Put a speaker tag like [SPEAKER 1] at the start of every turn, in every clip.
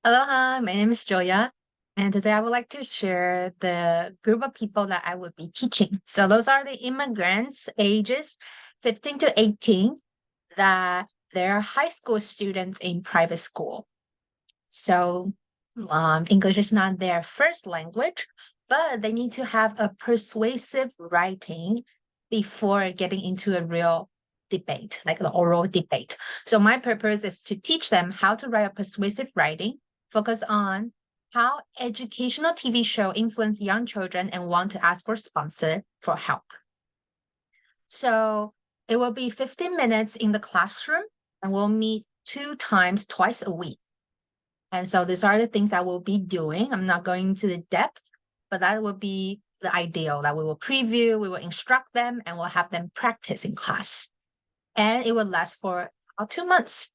[SPEAKER 1] Aloha, my name is Julia, and today I would like to share the group of people that I would be teaching. So those are the immigrants ages 15 to 18 that they're high school students in private school. So English is not their first language, but they need to have a persuasive writing before getting into a real debate, like the oral debate. So my purpose is to teach them how to write a persuasive writing, focus on how educational TV show influence young children and want to ask for sponsor for help. So it will be 15 minutes in the classroom and we'll meet 2 times twice a week. And so these are the things I will be doing. I'm not going into the depth, but that will be the ideal that we will preview, we will instruct them, and we'll have them practice in class. And it will last for about 2 months.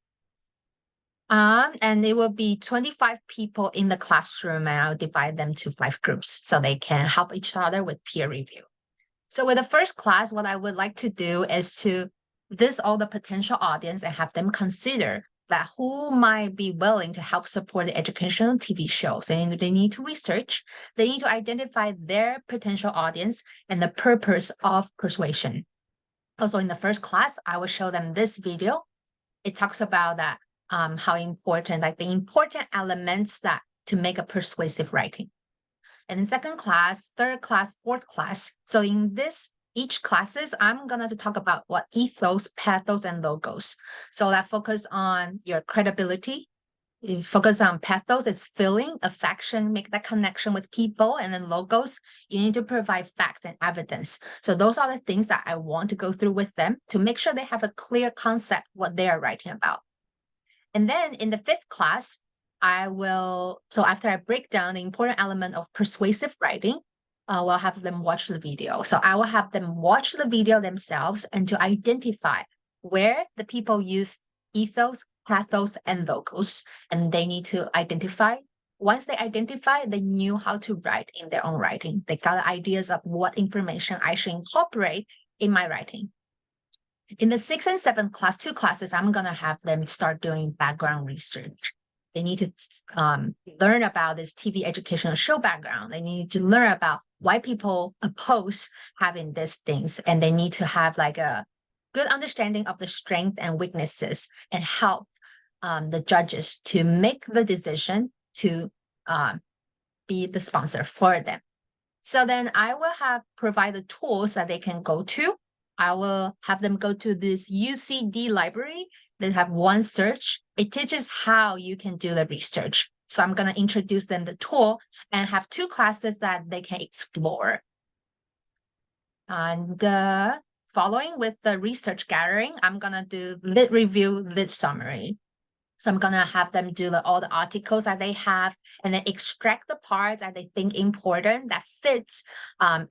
[SPEAKER 1] And it will be 25 people in the classroom, and I'll divide them to 5 groups so they can help each other with peer review. So with the first class, what I would like to do is to list all the potential audience and have them consider that who might be willing to help support the educational TV shows. And they need to research, they need to identify their potential audience and the purpose of persuasion. Also in the first class, I will show them this video. It talks about that, how important, like the important elements that to make a persuasive writing. And in second class, third class, fourth class. So in each classes, I'm going to talk about what ethos, pathos, and logos. So that focus on your credibility. You focus on pathos is feeling, affection, make that connection with people. And then logos, you need to provide facts and evidence. So those are the things that I want to go through with them to make sure they have a clear concept what they are writing about. And then in the fifth class, so after I break down the important element of persuasive writing, we'll have them watch the video. So I will have them watch the video themselves and to identify where the people use ethos, pathos, and logos. And they need to identify. Once they identify, they knew how to write in their own writing. They got ideas of what information I should incorporate in my writing. In the sixth and seventh class, 2 classes, I'm going to have them start doing background research. They need to learn about this TV educational show background. They need to learn about why people oppose having these things. And they need to have like a good understanding of the strength and weaknesses and help the judges to make the decision to be the sponsor for them. So then I will provide the tools that they can go to. I will have them go to this UCD library. They have one search. It teaches how you can do the research. So I'm going to introduce them the tool and have 2 classes that they can explore. And following with the research gathering, I'm going to do lit review, lit summary. So I'm going to have them do all the articles that they have and then extract the parts that they think important that fits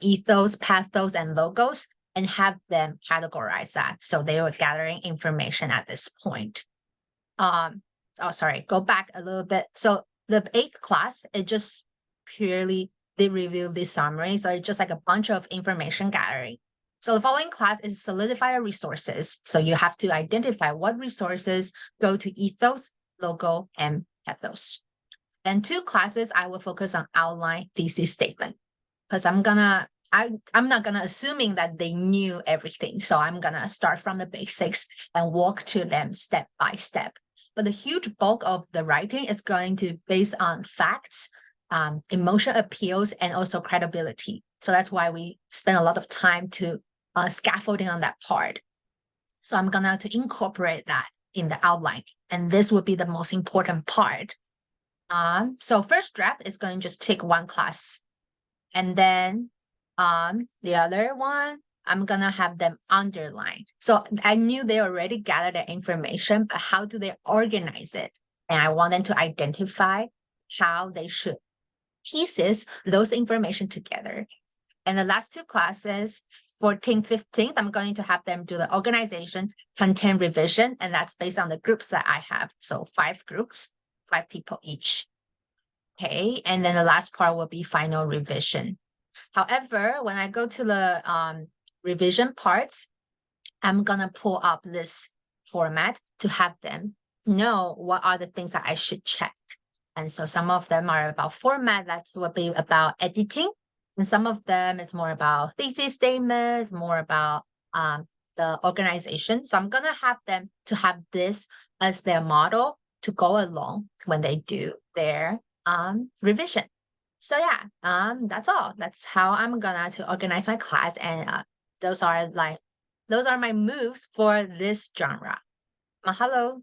[SPEAKER 1] ethos, pathos, and logos and have them categorize that. So they were gathering information at this point. Go back a little bit. So the 8th class, it just purely did review this summary. So it's just like a bunch of information gathering. So the following class is solidify your resources. So you have to identify what resources go to ethos, logo, and pathos. And 2 classes, I will focus on outline thesis statement because I'm not gonna assuming that they knew everything. So I'm gonna start from the basics and walk to them step by step. But the huge bulk of the writing is going to based on facts, emotional appeals, and also credibility. So that's why we spend a lot of time to scaffolding on that part. So I'm gonna to incorporate that in the outline, and this would be the most important part. So first draft is going to just take 1 class, and then the other one, I'm gonna have them underline. So I knew they already gathered the information, but how do they organize it? And I want them to identify how they should pieces those information together. And the last 2 classes, 14th, 15th, I'm going to have them do the organization, content revision, and that's based on the groups that I have. So 5 groups, 5 people each. Okay, and then the last part will be final revision. However, when I go to the revision parts, I'm going to pull up this format to have them know what are the things that I should check. And so some of them are about format, that will be about editing. And some of them it's more about thesis statements, more about the organization. So I'm gonna have them to have this as their model to go along when they do their revision. So yeah, that's all. That's how I'm gonna to organize my class, and those are my moves for this genre. Mahalo.